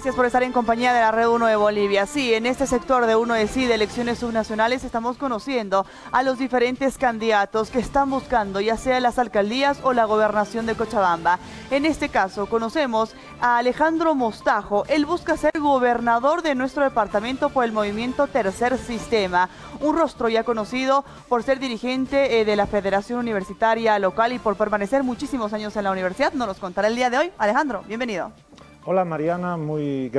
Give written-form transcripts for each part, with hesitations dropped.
Gracias por estar en compañía de la Red 1 de Bolivia. Sí, en este sector de 1 de Sí, de elecciones subnacionales, estamos conociendo a los diferentes candidatos que están buscando, ya sea las alcaldías o la gobernación de Cochabamba. En este caso, conocemos a Alejandro Mostajo. Él busca ser gobernador de nuestro departamento por el movimiento Tercer Sistema. Un rostro ya conocido por ser dirigente de la Federación Universitaria Local y por permanecer muchísimos años en la universidad. Nos los contará el día de hoy. Alejandro, bienvenido. Hola Mariana, muy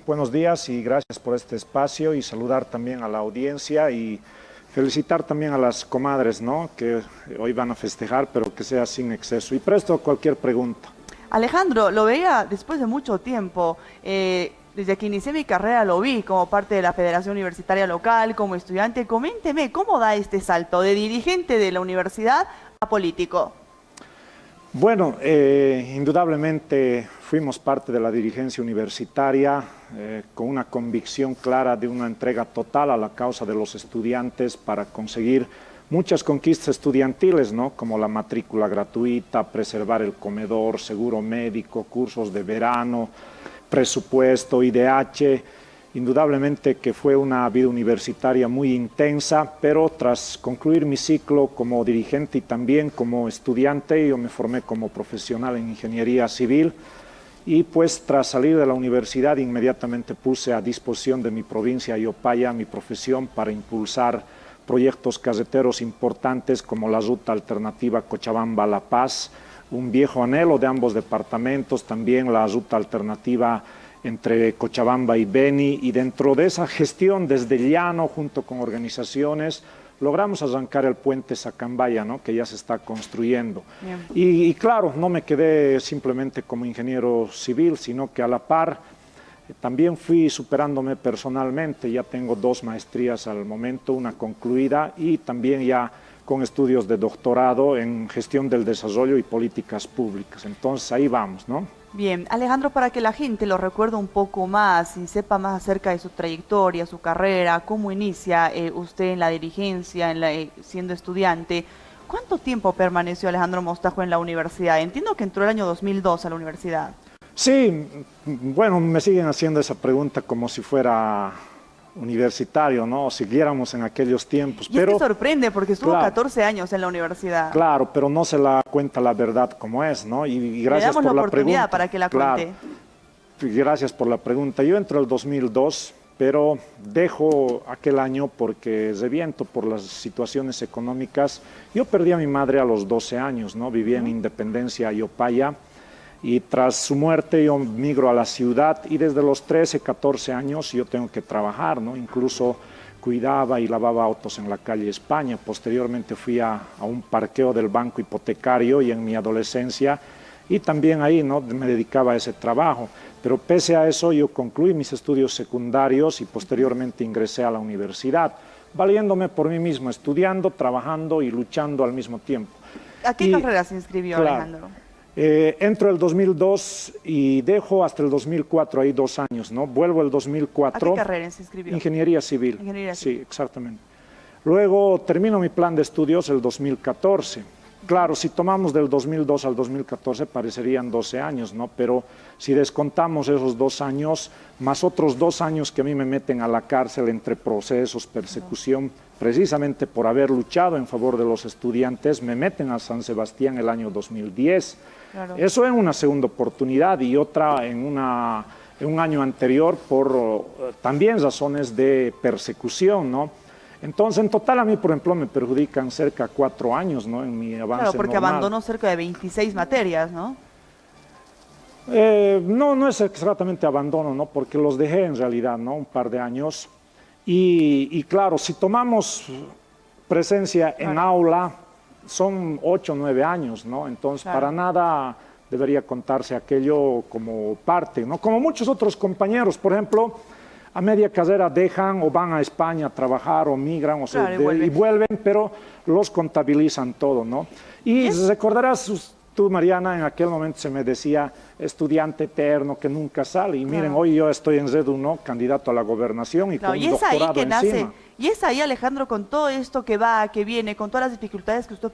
buenos días y gracias por este espacio y saludar también a la audiencia y felicitar también a las comadres, ¿no?, que hoy van a festejar, pero que sea sin exceso. Y presto cualquier pregunta. Alejandro, lo veía después de mucho tiempo, desde que inicié mi carrera lo vi como parte de la Federación Universitaria Local, como estudiante. Coménteme, ¿cómo da este salto de dirigente de la universidad a político? Bueno, indudablemente fuimos parte de la dirigencia universitaria con una convicción clara de una entrega total a la causa de los estudiantes para conseguir muchas conquistas estudiantiles, ¿no?, como la matrícula gratuita, preservar el comedor, seguro médico, cursos de verano, presupuesto, IDH. Indudablemente que fue una vida universitaria muy intensa, pero tras concluir mi ciclo como dirigente y también como estudiante, yo me formé como profesional en ingeniería civil y pues tras salir de la universidad inmediatamente puse a disposición de mi provincia Yopaya mi profesión para impulsar proyectos carreteros importantes como la ruta alternativa Cochabamba-La Paz, un viejo anhelo de ambos departamentos, también la ruta alternativa entre Cochabamba y Beni, y dentro de esa gestión desde el llano, junto con organizaciones, logramos arrancar el puente Sacambaya, ¿no?, que ya se está construyendo. Y claro, no me quedé simplemente como ingeniero civil, sino que a la par también fui superándome personalmente. Ya tengo 2 maestrías al momento, una concluida y también ya con estudios de doctorado en gestión del desarrollo y políticas públicas. Entonces ahí vamos, ¿no? Bien, Alejandro, para que la gente lo recuerde un poco más y sepa más acerca de su trayectoria, su carrera, cómo inicia usted en la dirigencia, siendo estudiante, ¿cuánto tiempo permaneció Alejandro Mostajo en la universidad? Entiendo que entró el año 2002 a la universidad. Sí, bueno, me siguen haciendo esa pregunta como si fuera universitario, ¿no?, o siguiéramos en aquellos tiempos. Y pero, es que sorprende porque estuvo 14 años en la universidad. Claro, pero no se la cuenta la verdad como es, ¿no? Y gracias por la pregunta. Le damos la oportunidad para que la cuente. Claro, gracias por la pregunta. Yo entro el 2002, pero dejo aquel año porque reviento por las situaciones económicas. Yo perdí a mi madre a los 12 años, ¿no? Vivía en Independencia, Yopaya. Y tras su muerte yo migro a la ciudad y desde los 13, 14 años yo tengo que trabajar, ¿no? Incluso cuidaba y lavaba autos en la calle España. Posteriormente fui a un parqueo del banco hipotecario y en mi adolescencia y también ahí, ¿no?, me dedicaba a ese trabajo. Pero pese a eso yo concluí mis estudios secundarios y posteriormente ingresé a la universidad, valiéndome por mí mismo, estudiando, trabajando y luchando al mismo tiempo. ¿A qué carrera se inscribió, Alejandro? Entro el 2002 y dejo hasta el 2004, ahí 2 años, ¿no? Vuelvo el 2004. ¿A qué carrera se inscribió? Ingeniería civil. Ingeniería civil. Sí, exactamente. Luego termino mi plan de estudios el 2014. Claro, si tomamos del 2002 al 2014 parecerían 12 años, ¿no? Pero si descontamos esos 2 años, más otros 2 años que a mí me meten a la cárcel entre procesos, persecución, precisamente por haber luchado en favor de los estudiantes, me meten a San Sebastián el año 2010. Claro. Eso en una segunda oportunidad y otra en un año anterior por también razones de persecución, ¿no? Entonces, en total a mí, por ejemplo, me perjudican cerca de 4 años, ¿no?, en mi avance. Claro, porque normal. abandonó cerca de 26 materias, ¿no? No es exactamente abandono, ¿no?, porque los dejé en realidad, ¿no?, un par de años. Y claro, si tomamos presencia en aula, son 8 o 9 años, ¿no? Entonces, para nada debería contarse aquello como parte, ¿no? Como muchos otros compañeros, por ejemplo, a media carrera dejan o van a España a trabajar o migran y vuelven, pero los contabilizan todo, ¿no? Y recordarás tú, Mariana, en aquel momento se me decía estudiante eterno que nunca sale. Y miren, hoy yo estoy en Red 1, candidato a la gobernación y con un doctorado encima. Y es ahí, Alejandro, con todo esto que va, que viene, con todas las dificultades que usted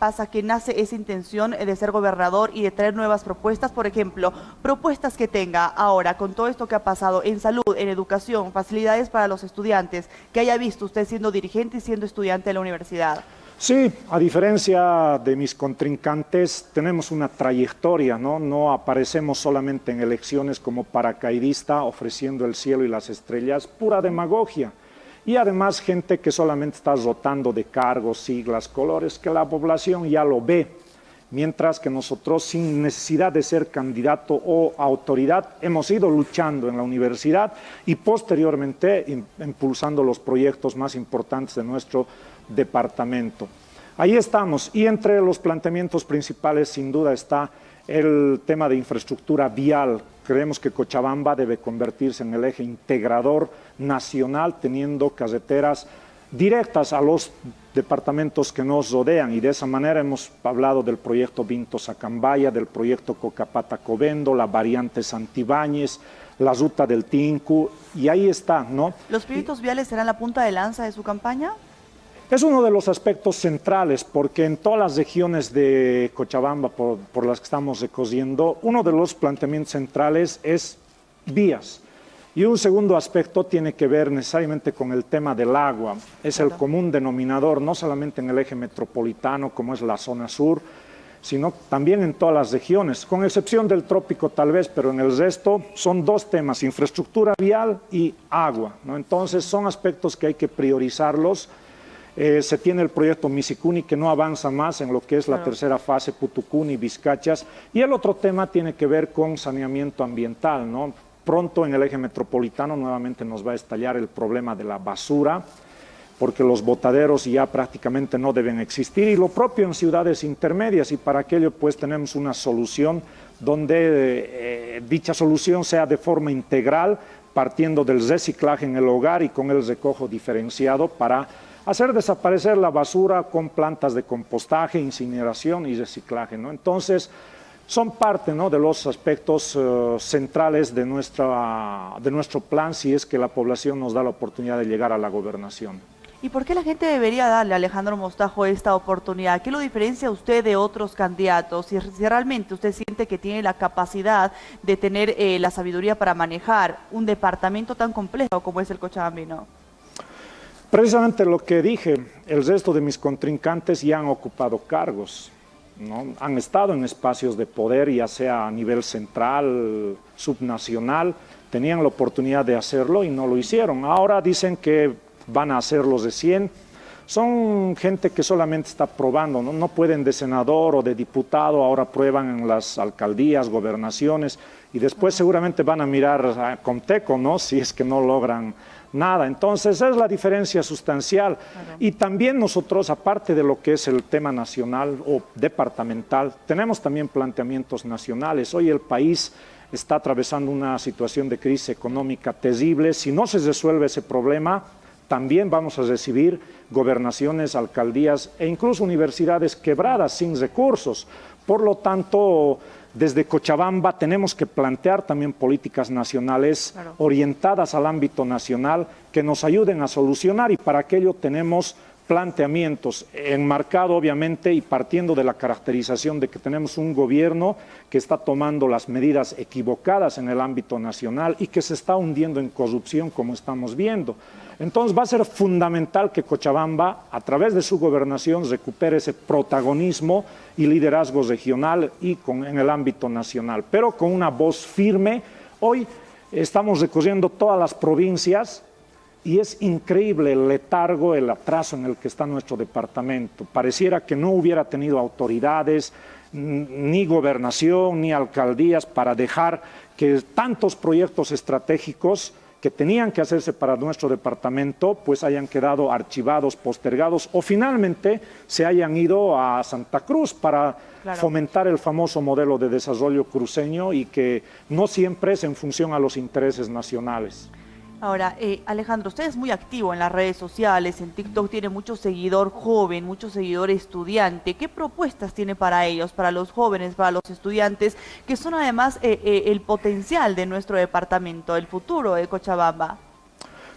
pasa que nace esa intención de ser gobernador y de traer nuevas propuestas? Por ejemplo, propuestas que tenga ahora con todo esto que ha pasado en salud, en educación, facilidades para los estudiantes, que haya visto usted siendo dirigente y siendo estudiante de la universidad. Sí, a diferencia de mis contrincantes, tenemos una trayectoria, ¿no? No aparecemos solamente en elecciones como paracaidista ofreciendo el cielo y las estrellas, pura demagogia. Y además gente que solamente está rotando de cargos, siglas, colores, que la población ya lo ve. Mientras que nosotros, sin necesidad de ser candidato o autoridad, hemos ido luchando en la universidad y posteriormente impulsando los proyectos más importantes de nuestro departamento. Ahí estamos, y entre los planteamientos principales sin duda está el tema de infraestructura vial. Creemos que Cochabamba debe convertirse en el eje integrador nacional, teniendo carreteras directas a los departamentos que nos rodean, y de esa manera hemos hablado del proyecto Vinto-Sacambaya, del proyecto Cocapata-Covendo, la variante Santibáñez, la ruta del Tinku, y ahí está, ¿no? ¿Los proyectos viales serán la punta de lanza de su campaña? Es uno de los aspectos centrales, porque en todas las regiones de Cochabamba por las que estamos recorriendo, uno de los planteamientos centrales es vías. Y un segundo aspecto tiene que ver necesariamente con el tema del agua. Es el común denominador, no solamente en el eje metropolitano, como es la zona sur, sino también en todas las regiones, con excepción del trópico tal vez, pero en el resto son dos temas, infraestructura vial y agua, ¿no? Entonces son aspectos que hay que priorizarlos. Se tiene el proyecto Misicuni, que no avanza más en lo que es la tercera fase, Putucuni, Vizcachas, y el otro tema tiene que ver con saneamiento ambiental, ¿no? Pronto en el eje metropolitano nuevamente nos va a estallar el problema de la basura, porque los botaderos ya prácticamente no deben existir, y lo propio en ciudades intermedias, y para aquello pues tenemos una solución donde dicha solución sea de forma integral, partiendo del reciclaje en el hogar y con el recojo diferenciado para hacer desaparecer la basura con plantas de compostaje, incineración y reciclaje, ¿no? Entonces, son parte, ¿no?, de los aspectos centrales de nuestro plan, si es que la población nos da la oportunidad de llegar a la gobernación. ¿Y por qué la gente debería darle a Alejandro Mostajo esta oportunidad? ¿Qué lo diferencia a usted de otros candidatos? Si realmente usted siente que tiene la capacidad de tener la sabiduría para manejar un departamento tan complejo como es el cochabambino. Precisamente lo que dije, el resto de mis contrincantes ya han ocupado cargos, ¿no? Han estado en espacios de poder, ya sea a nivel central, subnacional, tenían la oportunidad de hacerlo y no lo hicieron. Ahora dicen que van a hacerlo recién. Son gente que solamente está probando, ¿no? No pueden de senador o de diputado, ahora prueban en las alcaldías, gobernaciones, y después seguramente van a mirar a Comteco, ¿no?, si es que no logran nada. Entonces es la diferencia sustancial. Y también nosotros, aparte de lo que es el tema nacional o departamental, tenemos también planteamientos nacionales. Hoy el país está atravesando una situación de crisis económica terrible. Si no se resuelve ese problema, también vamos a recibir gobernaciones, alcaldías e incluso universidades quebradas, sin recursos. Por lo tanto, desde Cochabamba tenemos que plantear también políticas nacionales orientadas al ámbito nacional que nos ayuden a solucionar, y para aquello tenemos planteamientos enmarcados obviamente y partiendo de la caracterización de que tenemos un gobierno que está tomando las medidas equivocadas en el ámbito nacional y que se está hundiendo en corrupción, como estamos viendo. Entonces va a ser fundamental que Cochabamba, a través de su gobernación, recupere ese protagonismo y liderazgo regional y en el ámbito nacional, pero con una voz firme. Hoy estamos recorriendo todas las provincias y es increíble el letargo, el atraso en el que está nuestro departamento. Pareciera que no hubiera tenido autoridades, ni gobernación, ni alcaldías para dejar que tantos proyectos estratégicos que tenían que hacerse para nuestro departamento, pues hayan quedado archivados, postergados, o finalmente se hayan ido a Santa Cruz para fomentar el famoso modelo de desarrollo cruceño, y que no siempre es en función a los intereses nacionales. Ahora, Alejandro, usted es muy activo en las redes sociales, en TikTok tiene mucho seguidor joven, mucho seguidor estudiante. ¿Qué propuestas tiene para ellos, para los jóvenes, para los estudiantes, que son además el potencial de nuestro departamento, el futuro de Cochabamba?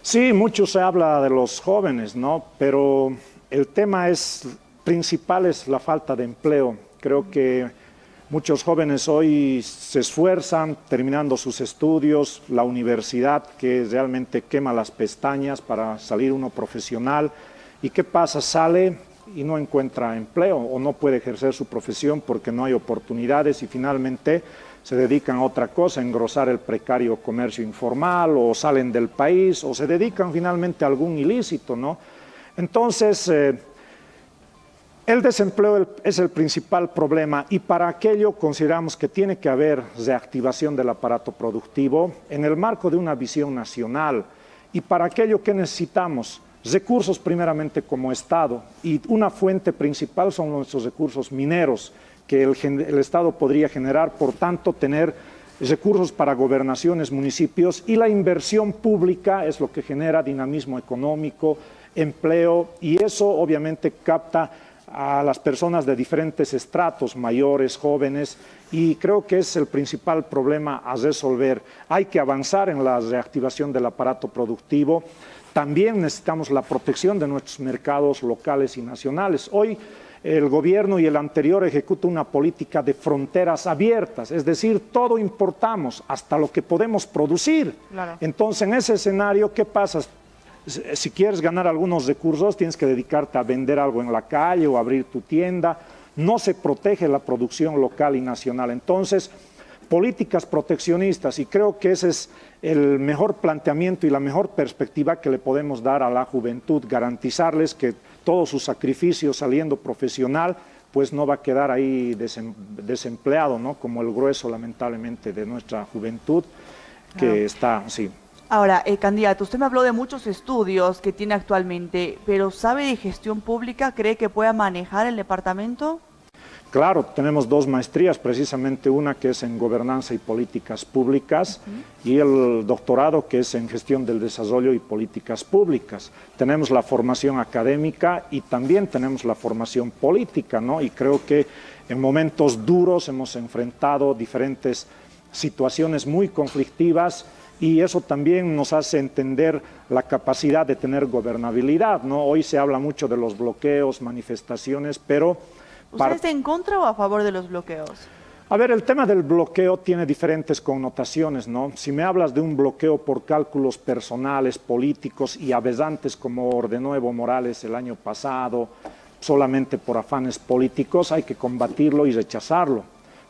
Sí, mucho se habla de los jóvenes, ¿no? Pero el tema es principal es la falta de empleo. Creo que muchos jóvenes hoy se esfuerzan terminando sus estudios, la universidad que realmente quema las pestañas para salir uno profesional. ¿Y qué pasa? Sale y no encuentra empleo o no puede ejercer su profesión porque no hay oportunidades y finalmente se dedican a otra cosa, a engrosar el precario comercio informal o salen del país o se dedican finalmente a algún ilícito, ¿no? Entonces, el desempleo es el principal problema y para aquello consideramos que tiene que haber reactivación del aparato productivo en el marco de una visión nacional y para aquello que necesitamos recursos primeramente como Estado y una fuente principal son nuestros recursos mineros que el Estado podría generar, por tanto tener recursos para gobernaciones, municipios y la inversión pública es lo que genera dinamismo económico, empleo y eso obviamente capta a las personas de diferentes estratos, mayores, jóvenes, y creo que es el principal problema a resolver. Hay que avanzar en la reactivación del aparato productivo. También necesitamos la protección de nuestros mercados locales y nacionales. Hoy el gobierno y el anterior ejecutan una política de fronteras abiertas, es decir, todo importamos, hasta lo que podemos producir. Claro. Entonces, en ese escenario, ¿qué pasa? Si quieres ganar algunos recursos, tienes que dedicarte a vender algo en la calle o abrir tu tienda. No se protege la producción local y nacional. Entonces, políticas proteccionistas, y creo que ese es el mejor planteamiento y la mejor perspectiva que le podemos dar a la juventud, garantizarles que todo su sacrificio saliendo profesional, pues no va a quedar ahí desempleado, ¿no? Como el grueso, lamentablemente, de nuestra juventud, que está así. Ahora, candidato, usted me habló de muchos estudios que tiene actualmente, pero ¿sabe de gestión pública? ¿Cree que pueda manejar el departamento? Claro, tenemos dos maestrías, precisamente una que es en gobernanza y políticas públicas y el doctorado que es en gestión del desarrollo y políticas públicas. Tenemos la formación académica y también tenemos la formación política, ¿no? Y creo que en momentos duros hemos enfrentado diferentes situaciones muy conflictivas y eso también nos hace entender la capacidad de tener gobernabilidad, ¿no? Hoy se habla mucho de los bloqueos, manifestaciones, pero... ¿Usted está en contra o a favor de los bloqueos? A ver, el tema del bloqueo tiene diferentes connotaciones, ¿no? Si me hablas de un bloqueo por cálculos personales, políticos y aberrantes como ordenó Evo Morales el año pasado, solamente por afanes políticos, hay que combatirlo y rechazarlo.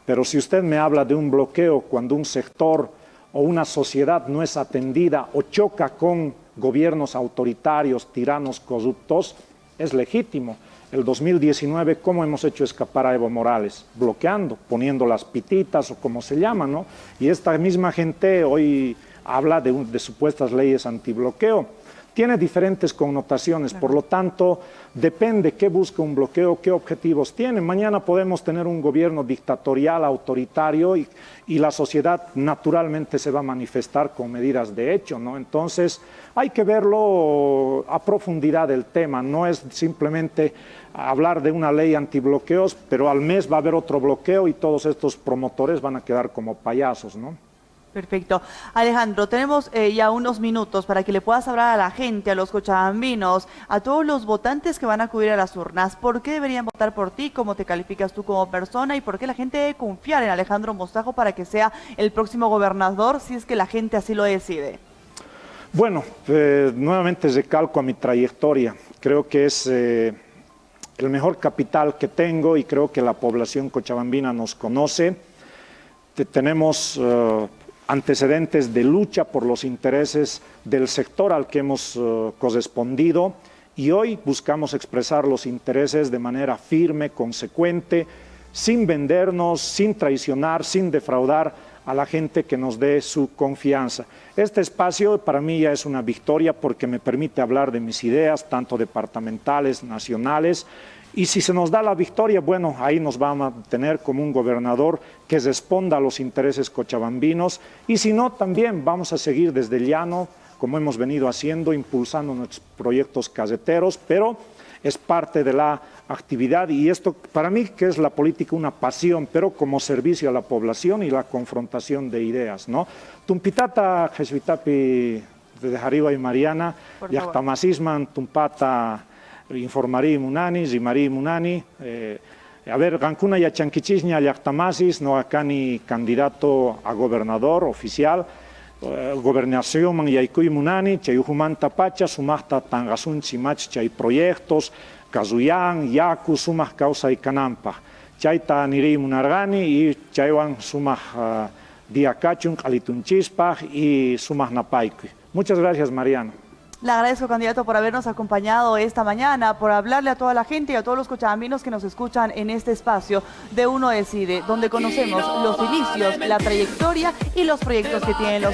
Pero si usted me habla de un bloqueo cuando un sector o una sociedad no es atendida o choca con gobiernos autoritarios, tiranos, corruptos, es legítimo. El 2019, ¿cómo hemos hecho escapar a Evo Morales? Bloqueando, poniendo las pititas o como se llama, ¿no? Y esta misma gente hoy habla de supuestas leyes antibloqueo. Tiene diferentes connotaciones, por lo tanto, depende qué busca un bloqueo, qué objetivos tiene. Mañana podemos tener un gobierno dictatorial, autoritario, y la sociedad naturalmente se va a manifestar con medidas de hecho, ¿no? Entonces, hay que verlo a profundidad el tema, no es simplemente hablar de una ley antibloqueos, pero al mes va a haber otro bloqueo y todos estos promotores van a quedar como payasos, ¿no? Perfecto. Alejandro, tenemos ya unos minutos para que le puedas hablar a la gente, a los cochabambinos, a todos los votantes que van a acudir a las urnas. ¿Por qué deberían votar por ti? ¿Cómo te calificas tú como persona? ¿Y por qué la gente debe confiar en Alejandro Mostajo para que sea el próximo gobernador si es que la gente así lo decide? Bueno, nuevamente recalco a mi trayectoria. Creo que es el mejor capital que tengo y creo que la población cochabambina nos conoce. Tenemos antecedentes de lucha por los intereses del sector al que hemos correspondido y hoy buscamos expresar los intereses de manera firme, consecuente, sin vendernos, sin traicionar, sin defraudar a la gente que nos dé su confianza. Este espacio para mí ya es una victoria porque me permite hablar de mis ideas, tanto departamentales, nacionales, y si se nos da la victoria, bueno, ahí nos vamos a tener como un gobernador que responda a los intereses cochabambinos, y si no, también vamos a seguir desde el llano, como hemos venido haciendo, impulsando nuestros proyectos carreteros, pero es parte de la actividad, y esto para mí que es la política una pasión, pero como servicio a la población y la confrontación de ideas, ¿no? Tumpitata, Jesuitapi, de Jariba y Mariana, Yactamasisman, Tumpata, informarí munani, zimarí munani, a ver, Gancuna y Chanquichizña, Yactamasis, no acá ni candidato a gobernador oficial, gobernación man Yaicuy Munani, Chayujuman Tapacha, Sumasta Tangasun Chimach, Chay proyectos, Kazuyán, Yaku, Sumas Causa y Canampa, Chayta Niri Munargani y Chaywan Sumas Diacachun, Alitunchispa y Sumas Napaicu. Muchas gracias, Mariano. Le agradezco, candidato, por habernos acompañado esta mañana, por hablarle a toda la gente y a todos los cochabambinos que nos escuchan en este espacio de Uno Decide, donde conocemos los inicios, la trayectoria y los proyectos que tienen los